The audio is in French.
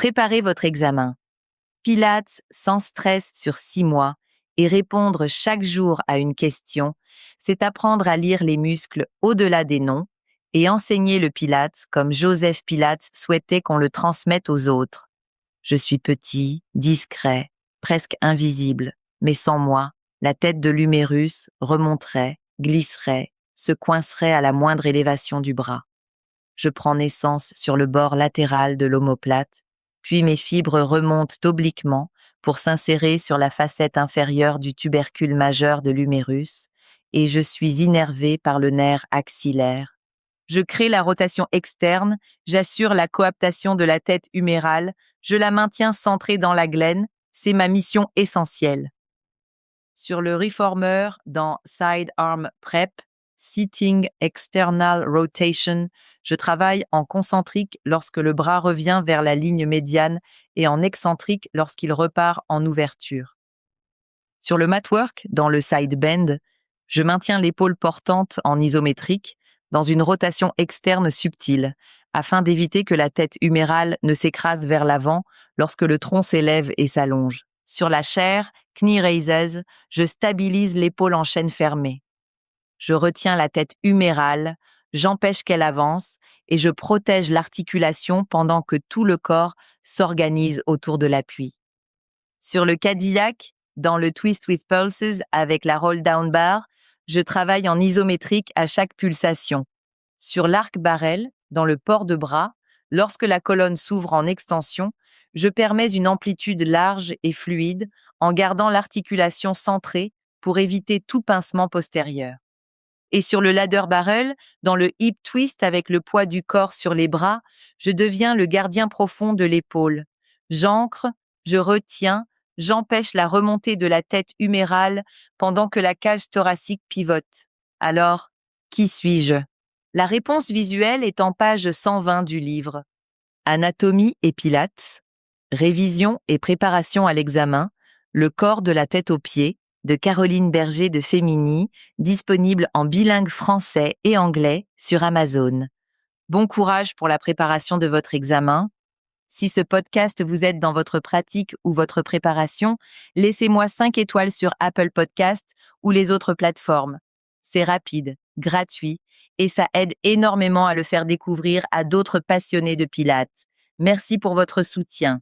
Préparez votre examen. Pilates sans stress sur 6 mois et répondre chaque jour à une question, c'est apprendre à lire les muscles au-delà des noms et enseigner le Pilates comme Joseph Pilates souhaitait qu'on le transmette aux autres. Je suis petit, discret, presque invisible, mais sans moi, la tête de l'humérus remonterait, glisserait, se coincerait à la moindre élévation du bras. Je prends naissance sur le bord latéral de l'omoplate, puis mes fibres remontent obliquement pour s'insérer sur la facette inférieure du tubercule majeur de l'humérus, et je suis innervé par le nerf axillaire. Je crée la rotation externe, j'assure la coaptation de la tête humérale, je la maintiens centrée dans la glène, c'est ma mission essentielle. Sur le reformer dans Side Arm Prep, Sitting External Rotation, je travaille en concentrique lorsque le bras revient vers la ligne médiane et en excentrique lorsqu'il repart en ouverture. Sur le mat work, dans le side bend, je maintiens l'épaule portante en isométrique dans une rotation externe subtile afin d'éviter que la tête humérale ne s'écrase vers l'avant lorsque le tronc s'élève et s'allonge. Sur la chair, knee raises, je stabilise l'épaule en chaîne fermée. Je retiens la tête humérale, j'empêche qu'elle avance et je protège l'articulation pendant que tout le corps s'organise autour de l'appui. Sur le Cadillac, dans le Twist with Pulses avec la roll down bar, je travaille en isométrique à chaque pulsation. Sur l'arc-barrel, dans le port de bras, lorsque la colonne s'ouvre en extension, je permets une amplitude large et fluide en gardant l'articulation centrée pour éviter tout pincement postérieur. Et sur le ladder barrel, dans le hip twist avec le poids du corps sur les bras, je deviens le gardien profond de l'épaule. J'ancre, je retiens, j'empêche la remontée de la tête humérale pendant que la cage thoracique pivote. Alors, qui suis-je? La réponse visuelle est en page 120 du livre. Anatomie et Pilates, révision et préparation à l'examen, le corps de la tête aux pieds, de Caroline Berger de Femini, disponible en bilingue français et anglais sur Amazon. Bon courage pour la préparation de votre examen. Si ce podcast vous aide dans votre pratique ou votre préparation, laissez-moi 5 étoiles sur Apple Podcast ou les autres plateformes. C'est rapide, gratuit et ça aide énormément à le faire découvrir à d'autres passionnés de Pilates. Merci pour votre soutien.